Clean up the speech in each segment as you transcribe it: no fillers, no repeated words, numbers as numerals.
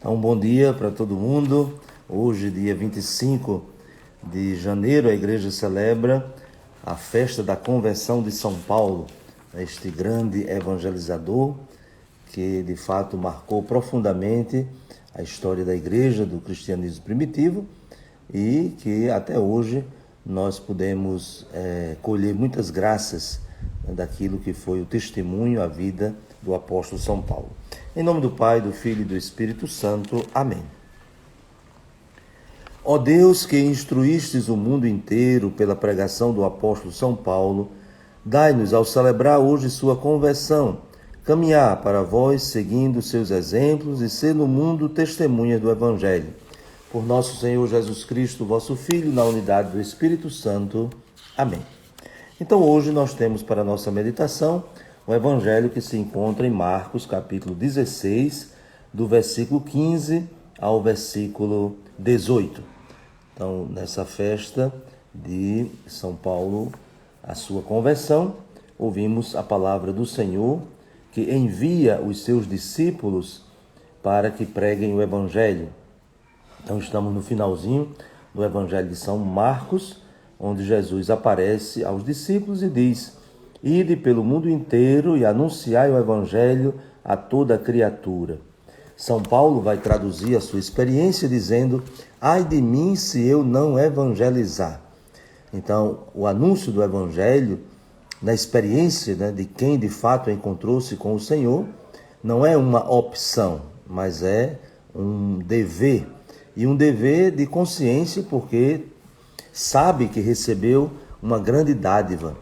Então, bom dia para todo mundo. Hoje, dia 25 de janeiro, a igreja celebra a festa da conversão de São Paulo, este grande evangelizador que, de fato, marcou profundamente a história da igreja, do cristianismo primitivo, e que até hoje nós podemos colher muitas graças daquilo que foi o testemunho, a vida do apóstolo São Paulo. Em nome do Pai, do Filho e do Espírito Santo. Amém. Ó Deus, que instruístes o mundo inteiro pela pregação do apóstolo São Paulo, dai-nos, ao celebrar hoje sua conversão, caminhar para vós seguindo seus exemplos e ser no mundo testemunhas do Evangelho. Por nosso Senhor Jesus Cristo, vosso Filho, na unidade do Espírito Santo. Amém. Então hoje nós temos para nossa meditação o Evangelho que se encontra em Marcos, capítulo 16, do versículo 15 ao versículo 18. Então, nessa festa de São Paulo, a sua conversão, ouvimos a palavra do Senhor, que envia os seus discípulos para que preguem o Evangelho. Então, estamos no finalzinho do Evangelho de São Marcos, onde Jesus aparece aos discípulos e diz: ide pelo mundo inteiro e anunciai o Evangelho a toda criatura. São Paulo vai traduzir a sua experiência dizendo: ai de mim se eu não evangelizar. Então, o anúncio do Evangelho, na experiência de quem de fato encontrou-se com o Senhor, não é uma opção, mas é um dever. E um dever de consciência, porque sabe que recebeu uma grande dádiva,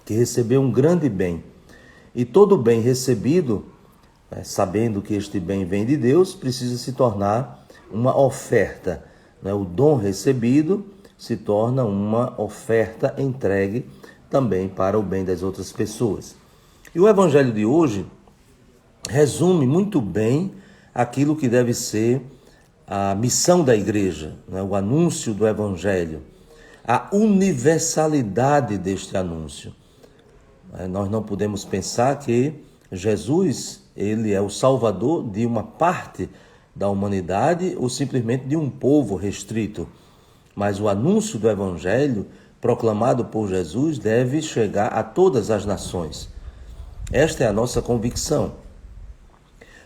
que recebeu um grande bem. E todo bem recebido, sabendo que este bem vem de Deus, precisa se tornar uma oferta. O dom recebido se torna uma oferta entregue também para o bem das outras pessoas. E o Evangelho de hoje resume muito bem aquilo que deve ser a missão da igreja, o anúncio do Evangelho, a universalidade deste anúncio. Nós não podemos pensar que Jesus, ele é o salvador de uma parte da humanidade ou simplesmente de um povo restrito. Mas o anúncio do Evangelho proclamado por Jesus deve chegar a todas as nações. Esta é a nossa convicção.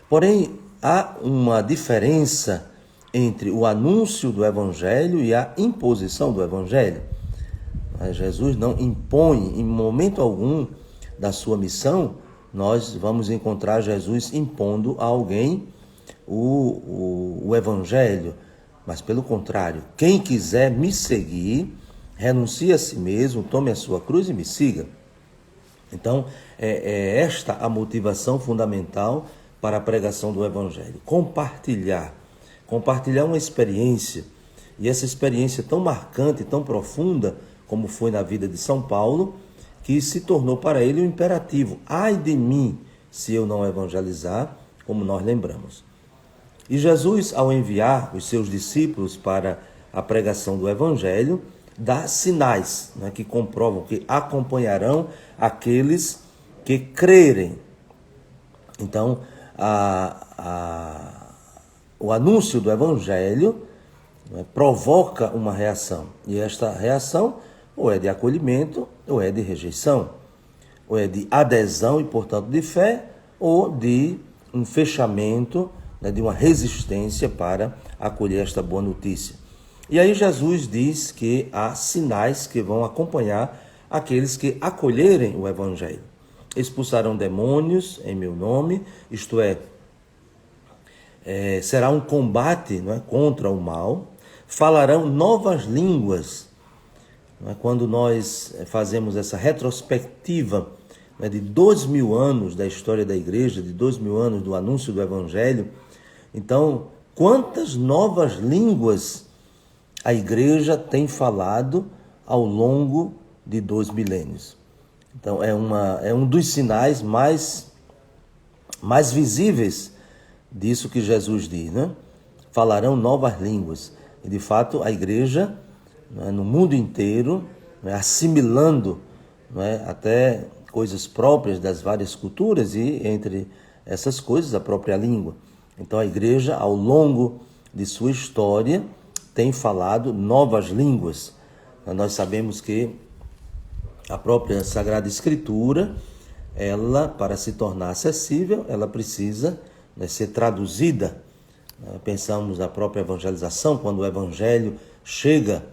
Porém, há uma diferença entre o anúncio do Evangelho e a imposição do Evangelho. Jesus não impõe em momento algum da sua missão. Nós vamos encontrar Jesus impondo a alguém o Evangelho, mas pelo contrário, quem quiser me seguir, renuncie a si mesmo, tome a sua cruz e me siga. Então, é esta a motivação fundamental para a pregação do Evangelho: compartilhar uma experiência, e essa experiência tão marcante, tão profunda, como foi na vida de São Paulo, que se tornou para ele um imperativo: ai de mim se eu não evangelizar, como nós lembramos. E Jesus, ao enviar os seus discípulos para a pregação do Evangelho, dá sinais que comprovam que acompanharão aqueles que crerem. Então, o anúncio do Evangelho provoca uma reação, e esta reação ou é de acolhimento, ou é de rejeição, ou é de adesão e, portanto, de fé, ou de um fechamento, de uma resistência para acolher esta boa notícia. E aí Jesus diz que há sinais que vão acompanhar aqueles que acolherem o Evangelho. Expulsarão demônios em meu nome, isto é, será um combate contra o mal, falarão novas línguas. Quando nós fazemos essa retrospectiva de 2000 anos da história da igreja, de 2000 anos do anúncio do Evangelho, então, quantas novas línguas a igreja tem falado ao longo de 2 milênios? Então, é um dos sinais mais visíveis disso que Jesus diz, Falarão novas línguas. E, de fato, a igreja, no mundo inteiro, assimilando até coisas próprias das várias culturas, e entre essas coisas a própria língua. Então a igreja, ao longo de sua história, tem falado novas línguas. Nós sabemos que a própria Sagrada Escritura, ela, para se tornar acessível, ela precisa, né, ser traduzida. Pensamos na própria evangelização, quando o evangelho chega,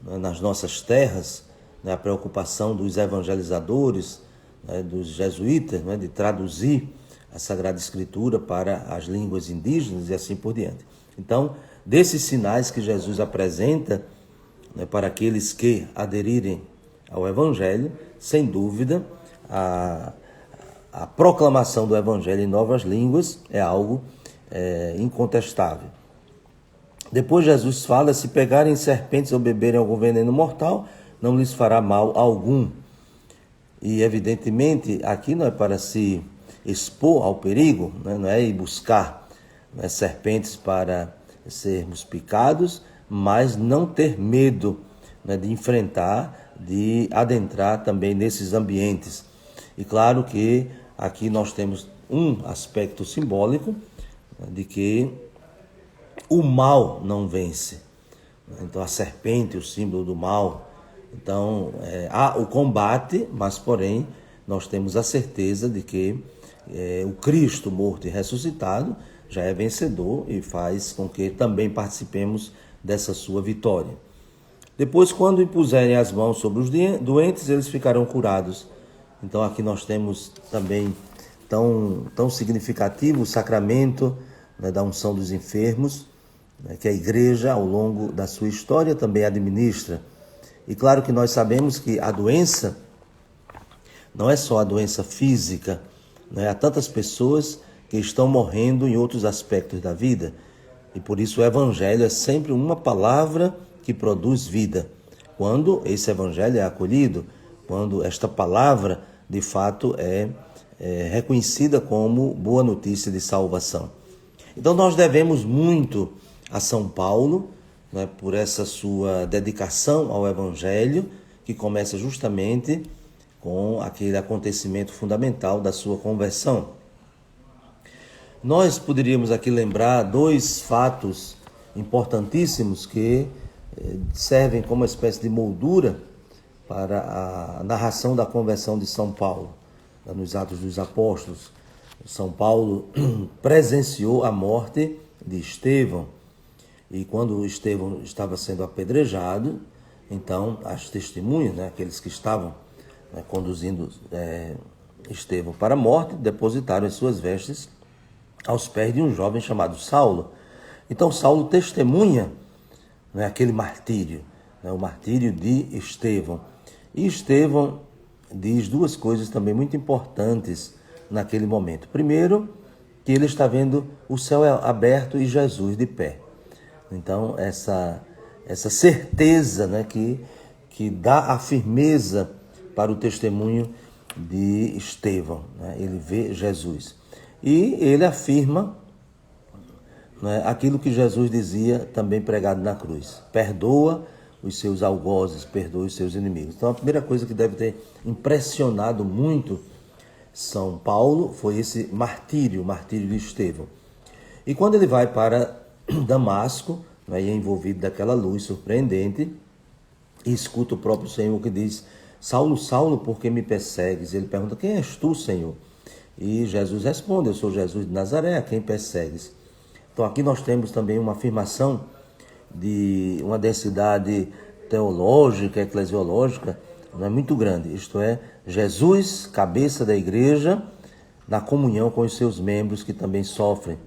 né, nas nossas terras, né, a preocupação dos evangelizadores, né, dos jesuítas, né, de traduzir a Sagrada Escritura para as línguas indígenas e assim por diante. Então, desses sinais que Jesus apresenta, né, para aqueles que aderirem ao Evangelho, sem dúvida, a proclamação do Evangelho em novas línguas é algo incontestável. Depois Jesus fala: se pegarem serpentes ou beberem algum veneno mortal, não lhes fará mal algum. E evidentemente aqui não é para se expor ao perigo, né? Não é ir buscar, né, serpentes para sermos picados, mas não ter medo, né, de enfrentar, de adentrar também nesses ambientes. E claro que aqui nós temos um aspecto simbólico, né, de que o mal não vence. Então a serpente, o símbolo do mal. Então há o combate, mas porém nós temos a certeza de que o Cristo morto e ressuscitado já é vencedor e faz com que também participemos dessa sua vitória. Depois, quando impuserem as mãos sobre os doentes, eles ficarão curados. Então aqui nós temos também tão significativo o sacramento, né, da unção dos enfermos, né, que a igreja, ao longo da sua história, também administra. E claro que nós sabemos que a doença não é só a doença física, né? Há tantas pessoas que estão morrendo em outros aspectos da vida. E por isso o Evangelho é sempre uma palavra que produz vida. Quando esse Evangelho é acolhido, quando esta palavra, de fato, é reconhecida como boa notícia de salvação. Então nós devemos muito a São Paulo, né, por essa sua dedicação ao Evangelho, que começa justamente com aquele acontecimento fundamental da sua conversão. Nós poderíamos aqui lembrar dois fatos importantíssimos que servem como uma espécie de moldura para a narração da conversão de São Paulo. Nos Atos dos Apóstolos, São Paulo presenciou a morte de Estevão. E quando Estevão estava sendo apedrejado, então as testemunhas, né, aqueles que estavam, né, conduzindo Estevão para a morte, depositaram as suas vestes aos pés de um jovem chamado Saulo. Então Saulo testemunha, né, aquele martírio, né, o martírio de Estevão. E Estevão diz duas coisas também muito importantes naquele momento. Primeiro, que ele está vendo o céu aberto e Jesus de pé. Então, essa certeza, né, que dá a firmeza para o testemunho de Estevão, né? Ele vê Jesus. E ele afirma, né, aquilo que Jesus dizia também pregado na cruz: perdoa os seus algozes, perdoa os seus inimigos. Então a primeira coisa que deve ter impressionado muito São Paulo foi esse martírio, o martírio de Estevão. E quando ele vai para Damasco, né, e é envolvido daquela luz surpreendente, e escuta o próprio Senhor que diz: Saulo, Saulo, por que me persegues? Ele pergunta: quem és tu, Senhor? E Jesus responde: eu sou Jesus de Nazaré, a quem persegues? Então aqui nós temos também uma afirmação de uma densidade teológica, eclesiológica, não é muito grande. Isto é, Jesus, cabeça da igreja, na comunhão com os seus membros que também sofrem.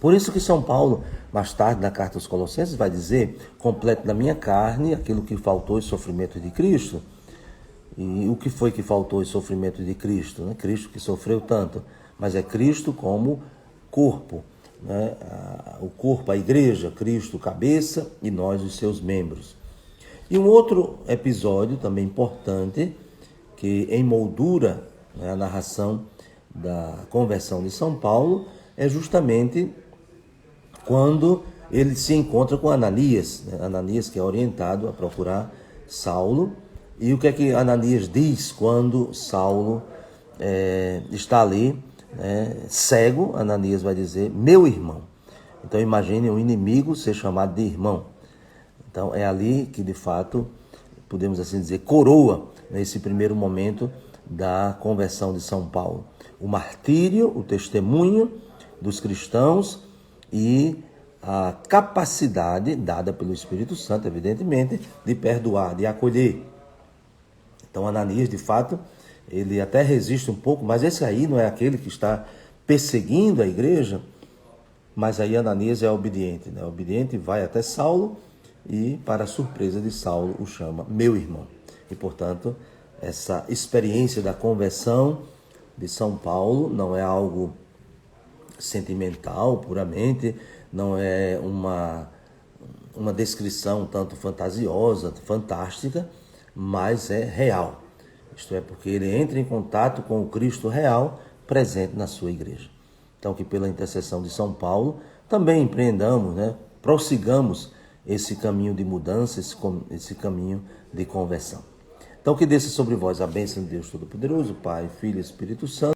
Por isso que São Paulo, mais tarde na carta aos Colossenses, vai dizer: complete na minha carne aquilo que faltou, os sofrimentos de Cristo. E o que foi que faltou, os sofrimentos de Cristo? Né? Cristo que sofreu tanto, mas é Cristo como corpo, né? O corpo, a igreja, Cristo, cabeça, e nós, os seus membros. E um outro episódio também importante, que emoldura, né, a narração da conversão de São Paulo, é justamente quando ele se encontra com Ananias, né? Ananias, que é orientado a procurar Saulo. E o que é que Ananias diz quando Saulo está ali cego, Ananias vai dizer, meu irmão. Então imagine um inimigo ser chamado de irmão. Então é ali que de fato, podemos assim dizer, coroa nesse primeiro momento da conversão de São Paulo. O martírio, o testemunho dos cristãos e a capacidade dada pelo Espírito Santo, evidentemente, de perdoar, de acolher. Então Ananias, de fato, ele até resiste um pouco, mas esse aí não é aquele que está perseguindo a igreja, mas aí Ananias é obediente, né? Obediente, vai até Saulo e, para a surpresa de Saulo, o chama meu irmão. E, portanto, essa experiência da conversão de São Paulo não é algo sentimental puramente, não é uma descrição tanto fantasiosa, fantástica, mas é real. Isto é, porque ele entra em contato com o Cristo real presente na sua igreja. Então, que pela intercessão de São Paulo, também empreendamos, prossigamos esse caminho de mudança, esse caminho de conversão. Então, que desça sobre vós a bênção de Deus Todo-Poderoso, Pai, Filho e Espírito Santo.